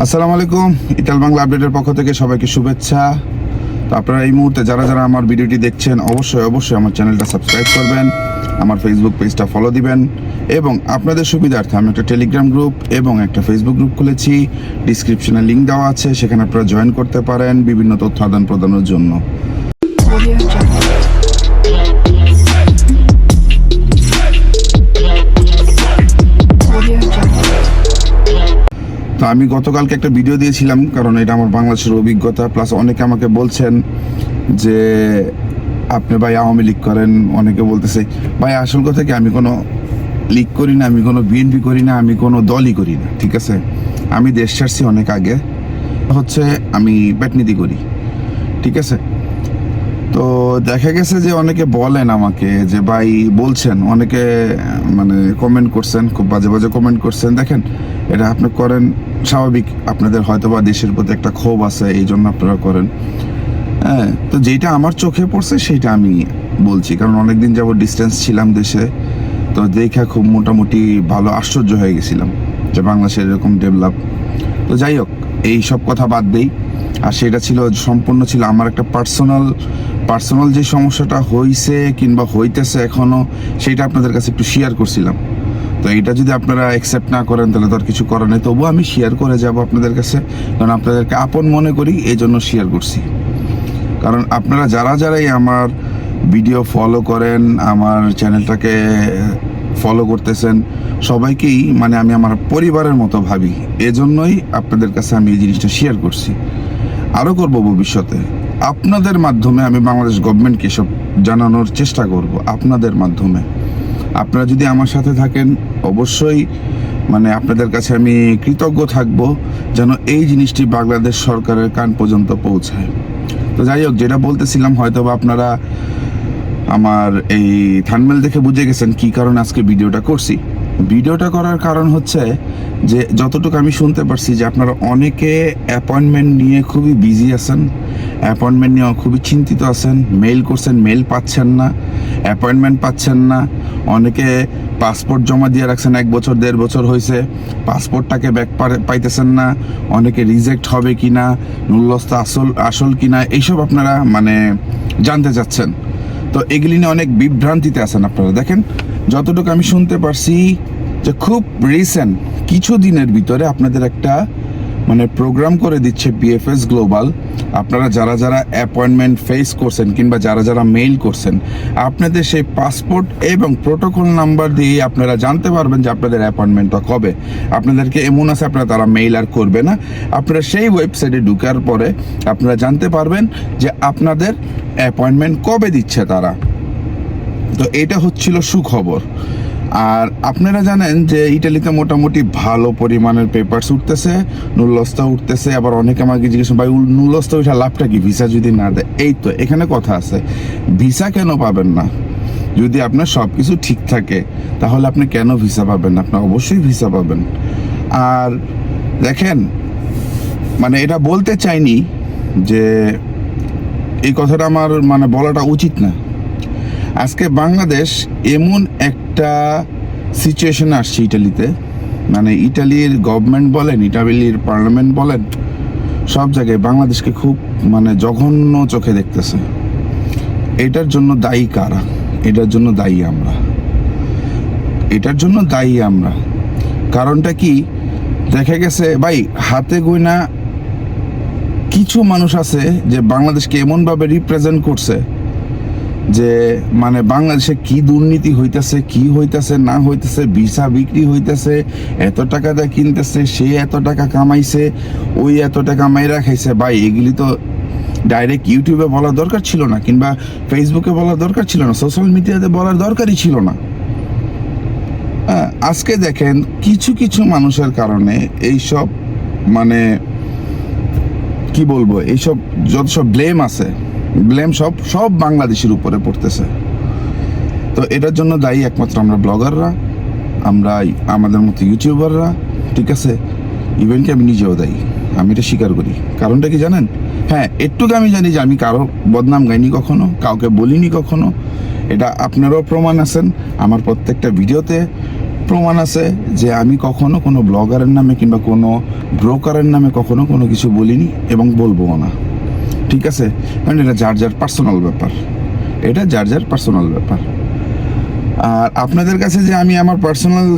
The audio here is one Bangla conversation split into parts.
আসসালামু আলাইকুম। ইটাল বাংলা আপডেটের পক্ষ থেকে সবাইকে শুভেচ্ছা। তো আপনারা এই মুহূর্তে যারা যারা আমার ভিডিওটি দেখছেন অবশ্যই আমার চ্যানেলটা সাবস্ক্রাইব করবেন, আমার ফেসবুক পেজটা ফলো দিবেন এবং আপনাদের সুবিধার্থে আমি একটা টেলিগ্রাম গ্রুপ এবং একটা ফেসবুক গ্রুপ খুলেছি। ডিসক্রিপশনে লিঙ্ক দেওয়া আছে, সেখানে আপনারা জয়েন করতে পারেন বিভিন্ন তথ্য আদান প্রদানের জন্য। তো আমি গতকালকে একটা ভিডিও দিয়েছিলাম, কারণ এটা আমার বাংলাদেশের অভিজ্ঞতা, প্লাস অনেকে আমাকে বলছেন যে আপনি ভাই আওয়ামী লীগ করেন। অনেকে বলতেছে ভাই আসল কথা কি, আমি কোনো লীগ করি না, আমি কোনো বিএনপি করি না, আমি কোনো দলই করি না। ঠিক আছে, আমি দেশ ছাড়ছি অনেক আগে, হচ্ছে আমি ব্যাটনীতি করি। ঠিক আছে, তো দেখা গেছে যে অনেকে বলেন আমাকে যে ভাই বলছেন, অনেকে মানে কমেন্ট করছেন, খুব বাজে বাজে কমেন্ট করছেন। দেখেন, এটা আপনি করেন স্বাভাবিক, আপনাদের হয়তো বা দেশের প্রতি একটা ক্ষোভ আছে, এই জন্য আপনারা করেন। হ্যাঁ, তো যেটা আমার চোখে পড়ছে সেটা আমি বলছি, কারণ অনেকদিন যাবত ডিস্টেন্স ছিলাম দেশে, তো দেখা খুব মোটামুটি ভালো আশ্চর্য হয়ে গেছিলাম যে বাংলাদেশের এরকম ডেভেলপ। তো যাই হোক, এই সব কথা বাদ দেই। আর সেটা ছিল সম্পূর্ণ ছিল আমার একটা পার্সোনাল যে সমস্যাটা হয়েছে কিংবা হইতেছে এখনো, সেটা আপনাদের কাছে একটু শেয়ার করছিলাম। তো এটা যদি আপনারা অ্যাকসেপ্ট না করেন তাহলে তো আর কিছু করার নেই, তবুও আমি শেয়ার করে যাব আপনাদের কাছে, কারণ আপনাদেরকে আপন মনে করি, এই জন্য শেয়ার করছি। কারণ আপনারা যারাই আমার ভিডিও ফলো করেন, আমার চ্যানেলটাকে ফলো করতেছেন, সবাইকেই মানে আমি আমার পরিবারের মতো ভাবি। এজন্যই আপনাদের কাছে আমি এই জিনিসটা শেয়ার করছি, আরও করব ভবিষ্যতে। আপনাদের মাধ্যমে আমি বাংলাদেশ গভর্নমেন্টকে সব জানানোর চেষ্টা করব, আপনাদের মাধ্যমে। আপনারা যদি আমার সাথে থাকেন, অবশ্যই মানে আপনাদের কাছে আমি কৃতজ্ঞ থাকব যেন এই জিনিসটি বাংলাদেশ সরকারের কান পর্যন্ত পৌঁছায়। তো যাই হোক, যেটা বলতেছিলাম, হয়তো বা আপনারা আমার এই থাম্বনেল দেখে বুঝে গেছেন কি কারণে আজকে ভিডিওটা করছি। ভিডিওটা করার কারণ হচ্ছে যে যতটুকু আমি শুনতে পারছি যে আপনারা অনেকে অ্যাপয়েন্টমেন্ট নিয়ে খুবই বিজি আছেন, অ্যাপয়েন্টমেন্ট নিয়ে খুবই চিন্তিত আছেন। মেল করছেন, মেল পাচ্ছেন না, অ্যাপয়েন্টমেন্ট পাচ্ছেন না। অনেকে পাসপোর্ট জমা দিয়ে রাখছেন, 1 বছর 1.5 বছর হয়েছে, পাসপোর্টটাকে ব্যাক পাইতেছেন না। অনেকে রিজেক্ট হবে কিনা, নুল্লস্তা আসল কিনা, এইসব আপনারা মানে জানতে চাচ্ছেন। তো এগুলি নিয়ে অনেক বিভ্রান্তিতে আছেন আপনারা। দেখেন, যতটুকু আমি শুনতে পারছি যে খুব রিসেন্ট কিছু দিনের ভিতরে আপনাদের একটা মানে প্রোগ্রাম করে দিচ্ছে বিএফএস গ্লোবাল। আপনারা যারা অ্যাপয়েন্টমেন্ট ফেস করছেন কিংবা যারা মেইল করছেন, আপনাদের সেই পাসপোর্ট এবং প্রোটোকল নাম্বার দিয়ে আপনারা জানতে পারবেন যে আপনাদের অ্যাপয়েন্টমেন্টটা কবে। আপনাদেরকে এমন আছে আপনারা তারা মেইল আর করবে না, আপনারা সেই ওয়েবসাইটে ঢুকার পরে আপনারা জানতে পারবেন যে আপনাদের অ্যাপয়েন্টমেন্ট কবে দিচ্ছে তারা। তো এটা হচ্ছিল সুখবর। আর আপনারা জানেন যে ইটালিতে মোটামুটি ভালো পরিমাণের পেপারস উঠতেছে, নুল্লস্তা উঠতেছে। আবার অনেকে আমাকে জিজ্ঞেস ভাই নুল্লস্তা ওইটা লাভটা কি, ভিসা যদি না দেয়? এই তো এখানে কথা আছে, ভিসা কেন পাবেন না? যদি আপনার সব কিছু ঠিক থাকে তাহলে আপনি কেন ভিসা পাবেন না? আপনি অবশ্যই ভিসা পাবেন। আর দেখেন, মানে এটা বলতে চাইনি যে এই কথাটা আমার মানে বলাটা উচিত না। আজকে বাংলাদেশ এমন একটা সিচুয়েশনে আসছে ইটালিতে, মানে ইটালির গভর্নমেন্ট বলেন, ইটালির পার্লামেন্ট বলেন, সব জায়গায় বাংলাদেশকে খুব মানে জঘন্য চোখে দেখতেছে। এটার জন্য দায়ী কারা? এটার জন্য দায়ী আমরা। কারণটা কি? দেখা গেছে ভাই, হাতে গোনা কিছু মানুষ আছে যে বাংলাদেশকে এমনভাবে রিপ্রেজেন্ট করছে যে মানে বাংলাদেশে কি দুর্নীতি হইতেছে না হইতেছে, ভিসা বিক্রি হইতেছে, এত টাকা দিয়ে কিনতেছে, সে এত টাকা কামাইছে, ওই এত টাকা মাইরা খাইছে। ভাই এগুলি তো ডাইরেক্ট ইউটিউবে বলার দরকার ছিল না, কিংবা ফেসবুকে বলার দরকার ছিল না, সোশ্যাল মিডিয়াতে বলার দরকারই ছিল না। আজকে দেখেন, কিছু মানুষের কারণে এইসব মানে কি বলবো, এইসব যত সব ব্লেম আছে, ব্লেম সব বাংলাদেশের উপরে পড়তেছে। তো এটার জন্য দায়ী একমাত্র আমরা ব্লগাররা, আমরা আমাদের মতো ইউটিউবাররা। ঠিক আছে, ইভেন কি আমি নিজেও দায়ী, আমি এটা স্বীকার করি। কারণটা কি জানেন? হ্যাঁ, একটুকু আমি জানি যে আমি কারো বদনাম গাইনি কখনো, কাউকে বলিনি কখনো। এটা আপনারাও প্রমাণ আছেন আমার প্রত্যেকটা ভিডিওতে, প্রমাণ আছে যে আমি কখনো কোনো ব্লগারের নামে কিংবা কোনো ব্রোকারের নামে কখনো কোনো কিছু বলিনি এবং বলবোও না, ঠিক আছে? কারণ এটা যার যার পার্সোনাল ব্যাপার, এটা যার যার পার্সোনাল ব্যাপার। আর আপনাদের কাছে যে আমি আমার পার্সোনাল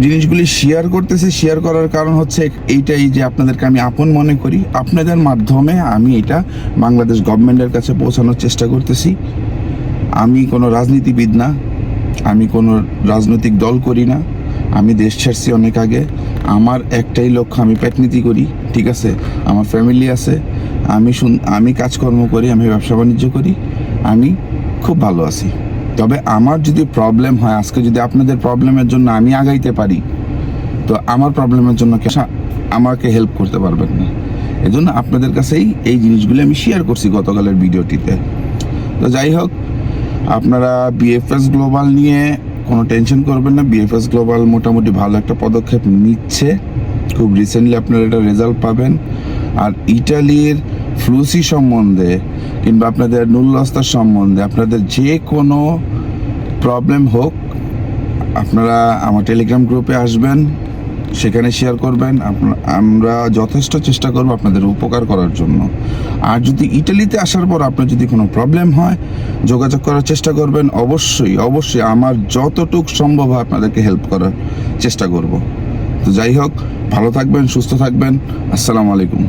জিনিসগুলি শেয়ার করতেছি, শেয়ার করার কারণ হচ্ছে এইটাই যে আপনাদেরকে আমি আপন মনে করি। আপনাদের মাধ্যমে আমি এটা বাংলাদেশ গভর্নমেন্টের কাছে পৌঁছানোর চেষ্টা করতেছি। আমি কোনো রাজনীতিবিদ না, আমি কোনো রাজনৈতিক দল করি না, আমি দেশ ছাড়ছি অনেক আগে। আমার একটাই লক্ষ্য, আমি পেটনীতি করি, ঠিক আছে? আমার ফ্যামিলি আছে, আমি কাজকর্ম করি, আমি ব্যবসা বাণিজ্য করি, আমি খুব ভালো আছি। তবে আমার যদি প্রবলেম হয়, আজকে যদি আপনাদের প্রবলেমের জন্য আমি আগাইতে পারি, তো আমার প্রবলেমের জন্য আমাকে হেল্প করতে পারবেন না। এজন্য আপনাদের কাছেই এই জিনিসগুলো আমি শেয়ার করছি গতকালের ভিডিওটিতে। তো যাই হোক, আপনারা বিএফএস গ্লোবাল নিয়ে কোনো টেনশন করবেন না। বিএফএস গ্লোবাল মোটামুটি ভালো একটা পদক্ষেপ নিচ্ছে, খুব রিসেন্টলি আপনারা এটা রেজাল্ট পাবেন। আর ইটালির ফ্লুসি সম্বন্ধে কিংবা আপনাদের নুল্লস্তার সম্বন্ধে আপনাদের যে কোনো প্রবলেম হোক, আপনারা আমার টেলিগ্রাম গ্রুপে আসবেন, সেখানে শেয়ার করবেন। আমরা যথেষ্ট চেষ্টা করব আপনাদের উপকার করার জন্য। আর যদি ইটালিতে আসার পর আপনার যদি কোনো প্রবলেম হয়, যোগাযোগ করার চেষ্টা করবেন। অবশ্যই অবশ্যই আমার যতটুক সম্ভব হয় আপনাদেরকে হেল্প করার চেষ্টা করব। তো যাই হোক, ভালো থাকবেন, সুস্থ থাকবেন। আসসালামু আলাইকুম।